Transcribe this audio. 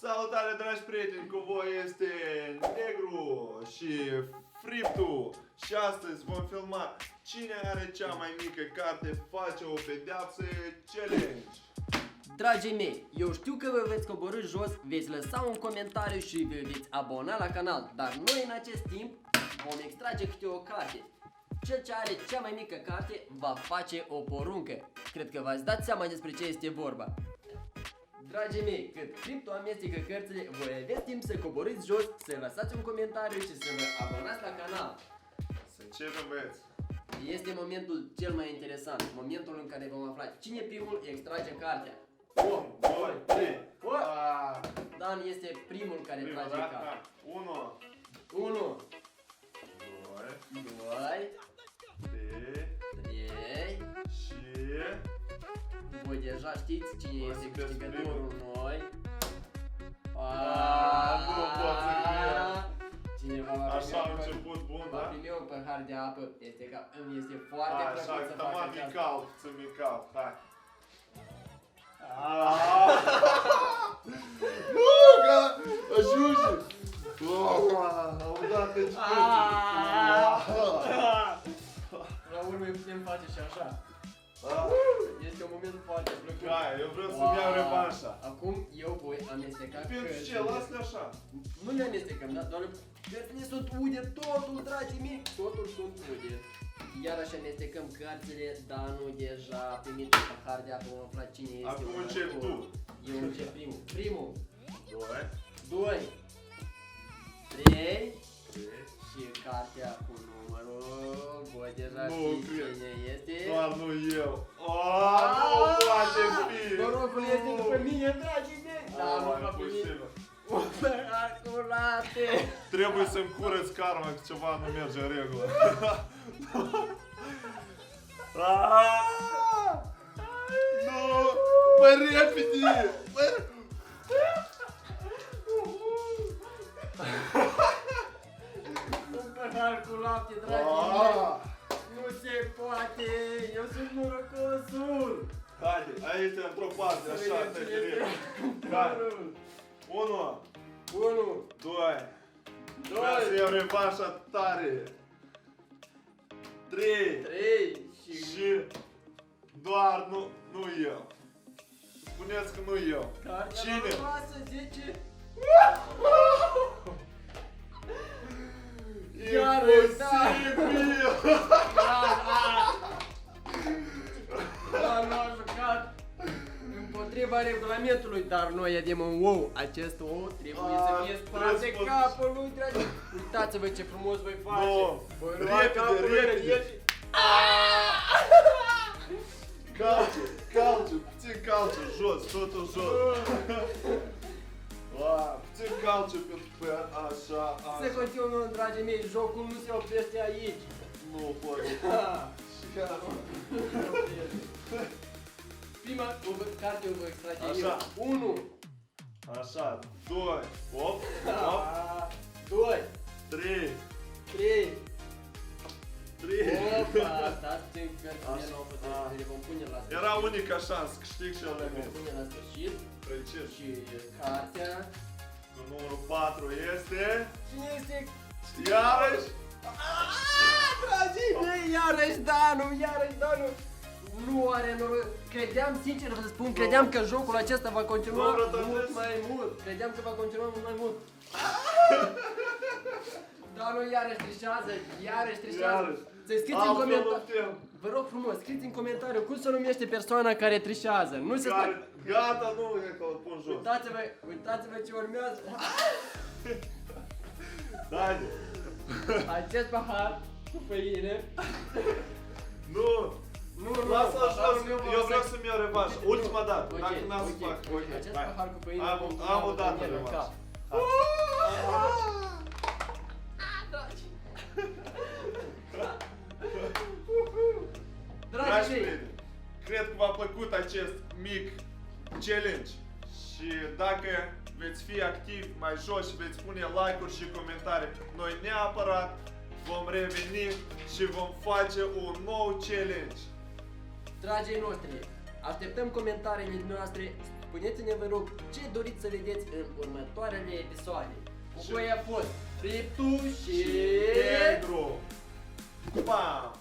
Salutare, dragi prieteni, cu voi este Negru și Friptu. Și astăzi vom filma cine are cea mai mică carte face o pedeapsă challenge. Dragii mei, eu știu că vă veți coborî jos, veți lăsa un comentariu și vă veți abona la canal, dar noi în acest timp vom extrage câte o carte. Cel ce are cea mai mică carte va face o poruncă. Cred că v-ați dat seama despre ce este vorba. Dragii mei, cât Friptu amestecă cărțile, voi aveți timp să coborâți jos, să lăsați un comentariu și să vă abonați la canal. Să începem, băieți. Este momentul cel mai interesant, momentul în care vom afla cine primul extrage cartea. 1, 2, 3, Dan este primul care trage cartea. 1, 1, 2, 2, 3 și... Voi deja știți cine este sunteți câștigătorul primul. noi. Nu pot să cred. Cineva va Așa a primi început bun, va da? primi un pahar de apă. Îmi este foarte Așa, plăcut să că fac m-am aceasta. micat, să-mi micat, hai. Nu, că ajunge! Am dat pe La urmă putem face și așa. Este un moment foarte plăcut. Hai, eu vreau să-mi iau revanșa. Acum eu voi amesteca Pentru ce? Lasă-le așa. Nu le amestecăm, da? Doar cărțile sunt ude, totul, dragii mei, totul sunt ude. Iarăși amestecăm cărțile, Danu deja a primit un pahar de apă, vom afla cine este. Acum începi tu. Eu încep primul. Primul, 2, 2, 3 și cartea cu numărul, voi deja Nu știți cred. cine este. doar nu eu. Nu poate fi. Norocul este după mine, dragii mei. Danu a primit un pahar cu lapte. Trebuie să-mi curăț karma, că ceva nu merge în regulă. Nu! Mai repede! Un pahar cu lapte, dragii mei. Nu se poate, eu sunt norocosul. Haide, aici într-o parte, așa, tăcere. Hai, 1, 1, 2, vreau să iau revanșa tare. 3 3 și doar nu eu. Spuneți că nu eu. Cine? Norocoasă, 10. Imposibil! Dan a jucat împotriva regulamentului, dar noi avem un ou. Acest ou trebuie să fie spart de trebuie capul lui, dragi. Uitați-vă ce frumos voi face. Nu. Voi lua Repede, capul lui repede. el și... Calciu, puțin calciu, jos, totul jos. Puțin calciu pentru că așa. Să continuăm, dragii mei, jocul nu se oprește aici. Nu pot. Prima carte o voi extrage Așa. eu. 1, Așa, 2, 8, 2, 3, 3. 3. Opa, stați puțin cărțile nu au fost, le vom pune la sfârșit. Era unica șansă, câștig și el de Le vom mine. pune la sfârșit. Precis. Și cartea... Cu numărul 4 este... Cine este? Iarăși? Dragii mei, iarăși Danu! Nu are noroc. Credeam, sincer vă spun, credeam că jocul acesta va continua Nu rătăcesc. mult mai mult. Credeam că va continua mult mai mult. Danu iarăși trișează. Iarăși. Să scrieți în Altfel nu comentarii. putem. Vă rog frumos, scrieți în comentariu cum se numește persoana care trișează. Nu se fac. Gata, nu, e că îl pun jos. Uitați-vă ce urmează. Haide. Acest pahar cu făină. Nu. Nu, Lasă așa, paharul meu eu va vreau să- să-mi iau revanșă. Ultima dată, Ok, dacă n-am să ok, fac. ok. Acest hai. pahar cu făină Am- vom am o pune dată în el în revanșă. cap. Dragi Dragii mei, prieteni, cred că v-a plăcut acest mic challenge și dacă veți fi activi mai jos și veți pune like-uri și comentarii, noi neapărat vom reveni și vom face un nou challenge. dragii noștri, așteptăm comentariile noastre spuneți-ne, vă rog, ce doriți să vedeți în următoarele episoade. Cu Și- voi a fost Riptu și... Negru! Pam!